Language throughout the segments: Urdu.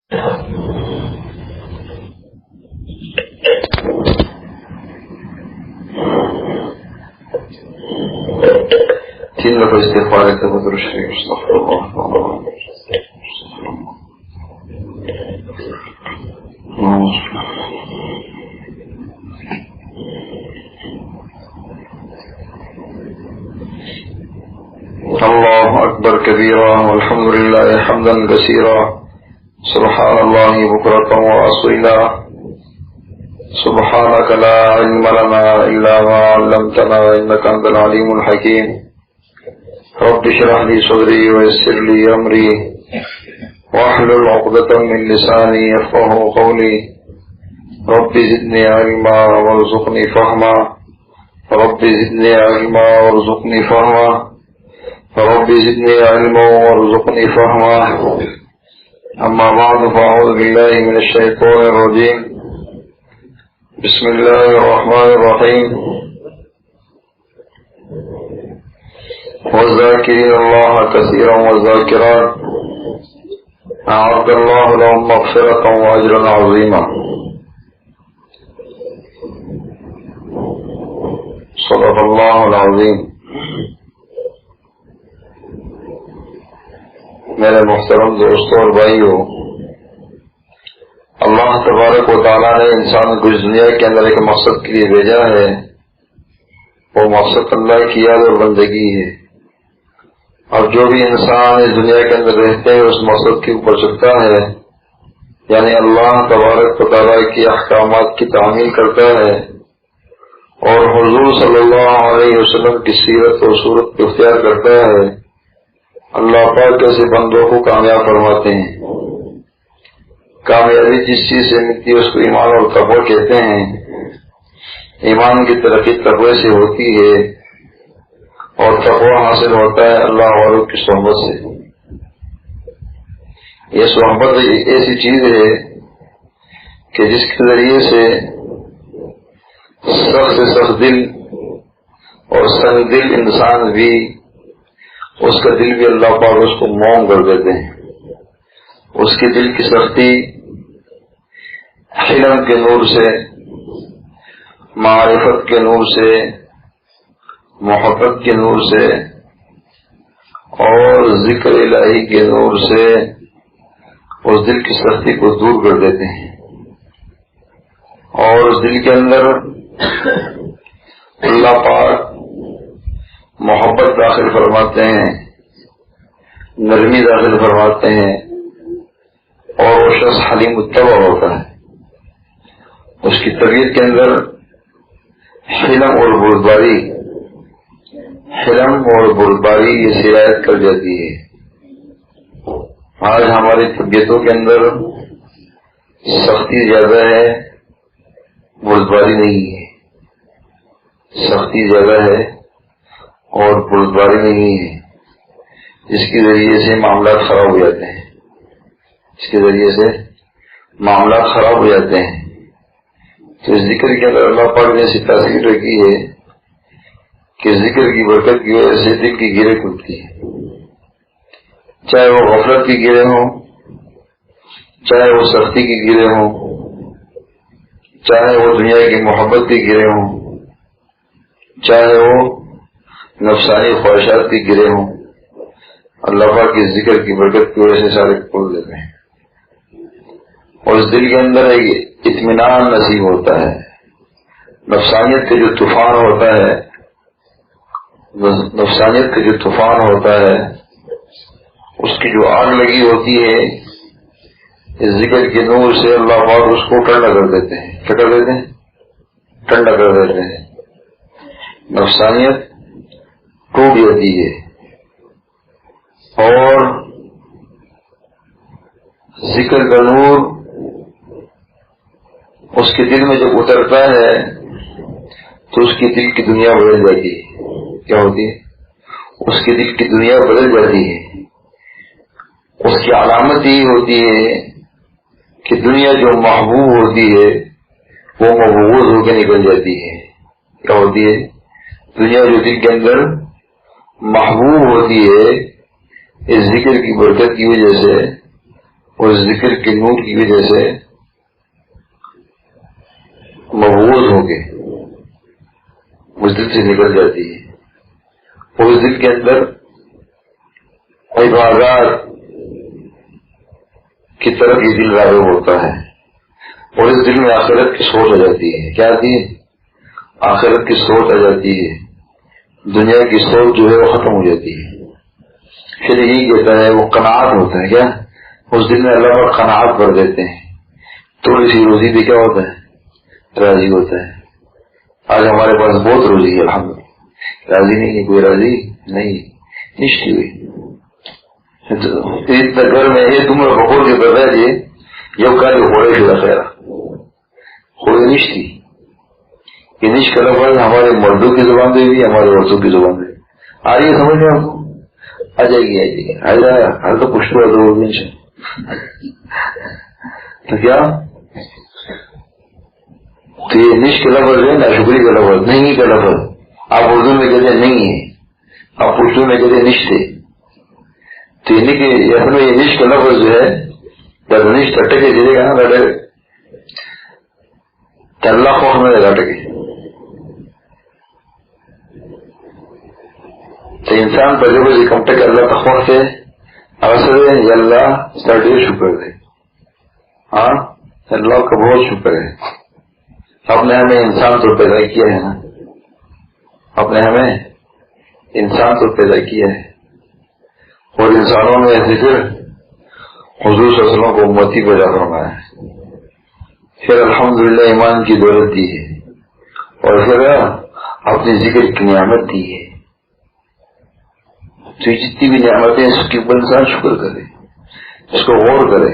تین دفعہ استغفار کرتے ہیں درود شریف استغفر اللہ. اللہ اکبر کبیرا والحمد للہ حمدا کثیرا سبحان اللہ بکرۃ واصیلا سبحانک لا علم لنا الا ما علمتنا انک انت العلیم الحکیم. رب اشرح لي صدري ويسر لي امري واحلل عقدة من لساني يفقهوا قولي. رب زدني علما وارزقني فهما. رب زدني علما وارزقني فهما. رب زدني علما وارزقني فهما. اما بعد فاعوذ بالله من الشيطان الرجيم. بسم الله الرحمن الرحيم. والذاكرين الله كثيرا والذاكرات أعد الله لهم مغفرة وأجرا عظيما. صدق الله العظيم. میرے محترم دوستوں اور بھائیوں، اللہ تبارک و تعالیٰ نے انسان کو اس دنیا کے اندر ایک مقصد کے لیے بھیجا ہے. وہ مقصد اللہ کی یاد اور بندگی ہے. اور جو بھی انسان اس دنیا کے اندر رہتے ہیں اس مقصد کے اوپر چلتا ہے، یعنی اللہ تبارک و تعالیٰ کے احکامات کی تعمیل کرتا ہے اور حضور صلی اللہ علیہ وسلم کی سیرت اور صورت کو اختیار کرتا ہے، اللہ پاک ایسے بندوں کو کامیاب فرماتے ہیں. کامیابی جس چیز سے ملتی ہے اس کو ایمان اور تقوی کہتے ہیں. ایمان کی ترقی تقوی سے ہوتی ہے اور تقوی حاصل ہوتا ہے اللہ والوں کی صحبت سے. یہ صحبت ایک ایسی چیز ہے کہ جس کے ذریعے سے سخت سے سخت دل اور سنگ دل انسان بھی، اس کا دل بھی اللہ پاک اس کو موم کر دیتے ہیں. اس کے دل کی سختی علم کے نور سے، معرفت کے نور سے، محبت کے نور سے اور ذکر الہی کے نور سے اس دل کی سختی کو دور کر دیتے ہیں. اور اس دل کے اندر اللہ پاک محبت داخل فرماتے ہیں، نرمی داخل فرماتے ہیں اور وہ شخص حلیم الطبع ہوتا ہے. اس کی طبیعت کے اندر حلم اور بردباری، حلم اور بردباری یہ سرایت کر جاتی ہے. آج ہماری طبیعتوں کے اندر سختی زیادہ ہے، بردباری نہیں ہے. سختی زیادہ ہے اور بردباری نہیں ہے، جس کے ذریعے سے معاملات خراب ہو جاتے ہیں. اس کے ذریعے سے معاملات خراب ہو جاتے ہیں. تو اس ذکر کے اندر اللہ پاک نے ایسی تاثیر رکھی ہے کہ ذکر کی برکت کی وجہ سے دل کی گیریں کھلتی ہیں. چاہے وہ غفلت کی گیریں ہوں، چاہے وہ سختی کی گیریں ہوں، چاہے وہ دنیا کی محبت کی گیریں ہوں، چاہے وہ نفسانی خواہشات کی گرے ہوں، اللہ پاک کے ذکر کی برکت کی وجہ سے سارے کھول دیتے ہیں. اور اس دل کے اندر ایک اطمینان نصیب ہوتا ہے. نفسانیت کا جو طوفان ہوتا ہے، نفسانیت کا جو طوفان ہوتا ہے، اس کی جو آگ لگی ہوتی ہے، اس ذکر کے نور سے اللہ پاک اس کو ٹھنڈا کر دیتے ہیں. کیا کر دیتے ہیں؟ ٹھنڈا کر دیتے ہیں. نفسانیت ٹوٹ جاتی ہے اور ذکر کا نور اس کے دل میں جب اترتا ہے تو اس کی دل کی دنیا بدل جاتی ہے. کیا ہوتی ہے؟ اس کے دل کی دنیا بدل جاتی ہے. اس کی علامت یہی ہوتی ہے کہ دنیا جو محبوب ہوتی ہے وہ مبغوض ہو کے نکل جاتی ہے. کیا ہوتی ہے؟ دنیا جو دل کے اندر محبوب ہوتی ہے، اس ذکر کی برکت کی وجہ سے اور ذکر کے نور کی وجہ سے مبعوث ہو کے اس دل سے نکل جاتی ہے، اور اس دل کے اندر عبادات کی طرف یہ دل راغب ہوتا ہے، اور اس دل میں آخرت کی سوچ آ جاتی ہے۔ کیا آتی ہے؟ آخرت کی سوچ آ جاتی ہے، دنیا کی سوچ جو ہے وہ ختم ہو جاتی ہے۔ پھر یہی کہتا ہے وہ قناعت ہوتا ہے، کیا اس دل میں اللہ پر قناعت کر دیتے ہیں، تھوڑی سی روزی بھی کیا ہوتا ہے؟ راضی ہوتا ہے۔ آج ہمارے پاس بہت روزی ہے الحمدللہ، راضی نہیں ہے کوئی؟ راضی نہیں، نشتی ہوئی اتنا گھر میں یہ تم بکور کے بتا دیے جب کل ہوئے پھر خیر ہوئے نشتی، یہ نش کا لفظ ہمارے مردوں کی زبان سے بھی ہمارے عورتوں کی زبان سے آئیے سمجھ میں آپ کو آ جائے گی، آ جائے گی، آ جائے گا ہر تو پوچھ رہا تو کیا تو یہ نش کا لفظ ہے نا، شکری کا لفظ نہیں کا لفظ آپ اردو میں کہتے نہیں ہے، آپ پشتو میں کہتے نشتے، تو یہ نش کا لفظ جو ہے جب نش ٹٹے کے جلے گا نا ڈٹے تو اللہ خوف میں لگا ٹکے تو انسان پر جب کم تک اللہ کا خوف سے اثر ہے یا اللہ کا ڈھیر شکر ہے، ہاں اللہ کا بہت شکر ہے، آپ نے ہمیں انسان تو پیدا کیا ہے نا، آپ نے ہمیں انسان تو پیدا کیا ہے، اور انسانوں میں ذکر حضور صلی اللہ علیہ وسلم کو امتی پیدا فرمایا ہے، پھر الحمدللہ ایمان کی دولت دی ہے، اور پھر اپنی ذکر کی نعمت دی ہے، تو جتنی بھی نعمتیں اس کے اوپر انسان شکر کرے، اس کو غور کرے،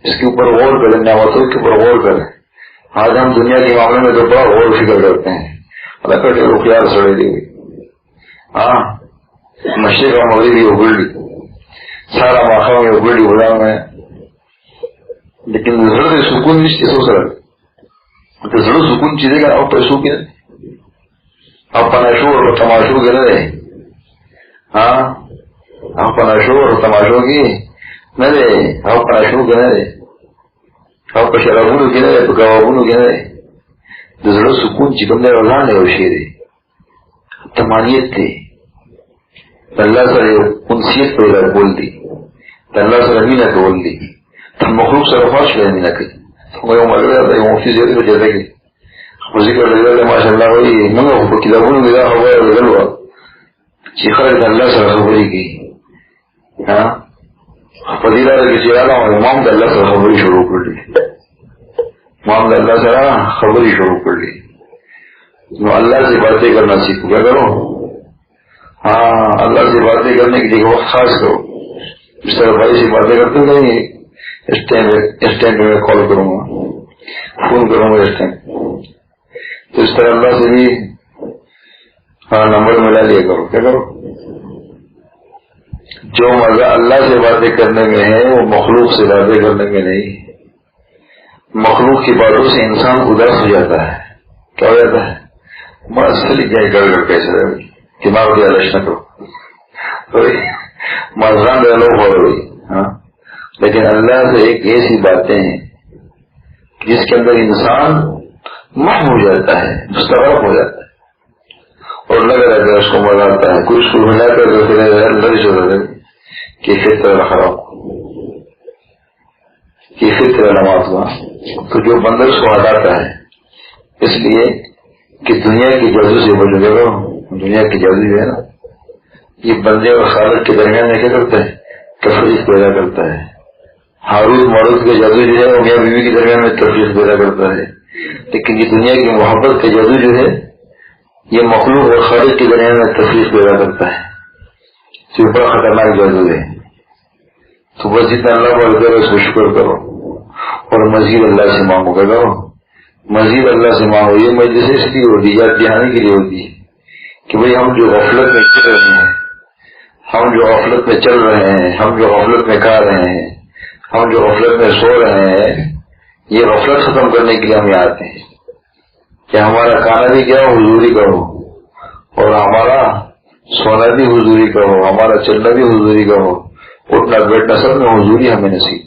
اس کے اوپر غور کرے، نعمتوں کے اوپر غور کرے۔ آج ہم دنیا کے معاملے میں تو بڑا غور و فکر کرتے ہیں، اللہ کٹے رخیار سڑے دی ہوئی، ہاں مشرق کا مغربی اگڑی سارا ماخا میں اگڑی بلا میں، لیکن ضرورت سکون نہیں سو سر تو ضرور سکون چیزیں کا آپ پیسوں کے آپ پناشو اور تماشو کے نہ رہے، ہاں آپ پناشو اور تماشو کی نہ رہے، آپ پناشو کے نہ رہے، آپ شرابونو کے نہ رہے، گوابونو کے نہ رہے، تو ضرور سکون چکم نے رضان ہے، وہ شیر تمانیت تھے، اللہ سے انسیت پیدا بول دی، اللہ سے رمی نہ بول دی، تم مخلوق سے رفاش رہنی نہ کری، تمہیں مل رہا تھا مفتی زیادہ کو جیسا کہ ذکر لگ رہا تھا ماشاء اللہ بھائی منگا کتابوں میں ہوا بدل ہوا چیخر اللہ سے خبری کی، ہاں فضیلہ کے چیرا امام اللہ سے خبری شروع کر لی، امام اللہ سے خبری شروع کر لی، اللہ سے باتیں کرنا سیکھو، کیا کرو؟ ہاں اللہ سے باتیں کرنے کے لیے وقت خاص کرو، اس طرح بھائی سے باتیں کرتے نہیں، اس ٹائم پہ میں کال کروں گا، فون کروں گا اس ٹائم، تو اس طرح اللہ سے بھی ہاں نمبر ملا لیا کرو، کیا کرو؟ جو مزہ اللہ سے باتیں کرنے میں ہے وہ مخلوق سے باتیں کرنے میں نہیں، مخلوق کی باتوں سے انسان اداس ہو جاتا ہے، کیا ہو جاتا ہے؟ بس کیا گڑ کیسے رہے دماغ کی آلش نہ کرو، مذہب لوگ ہو رہی، ہاں لیکن اللہ سے ایک ایسی باتیں ہیں جس کے اندر انسان محو ہو جاتا ہے، مستغرق ہو جاتا ہے، اور لگ رہا ہے اس کو مزہ آتا ہے، کوئی اس کو ملا کر لڑ چل رہے کیفیت طرح خراب کیفیت طرح نماز ہوا، تو جو بندہ اس کو ہٹاتا ہے، اس لیے کہ دنیا کی جادو سے بچو گے، دنیا کی جادو جو ہے نا یہ بندے اور خالق کے درمیان میں کیا کرتا ہے؟ تفریق پیدا کرتا ہے، ہاروت ماروت کا جادو جو ہے وہ میاں بیوی کے درمیان میں تفریق پیدا کرتا ہے، لیکن یہ دنیا کی محبت کا جادو جو ہے یہ مخلوق اور خالق کے درمیان میں تفریق پیدا کرتا ہے، تو یہ بڑا خطرناک جادو ہے، تو بس جتنا اللہ کو کرو اس کو شکر کرو، اور مزید اللہ سے مانگو، کیا کرو؟ مزید اللہ سے مانگو۔ یہ مجلس اس لیے ہوتی ہے، یاد دہانی کے لیے ہوتی ہے کہ بھئی ہم جو غفلت میں چل رہے ہیں، ہم جو غفلت میں چل رہے ہیں، ہم جو غفلت میں کھا رہے ہیں، ہم جو غفلت میں سو رہے ہیں، یہ غفلت ختم کرنے کے لیے ہم یہاں آتے ہیں کہ ہمارا کھانا بھی کیا ہو حضوری کا ہو، اور ہمارا سونا بھی حضوری کا ہو، ہمارا چلنا بھی حضوری کا ہو، اٹھنا بیٹھنا سب میں حضوری ہمیں نصیب۔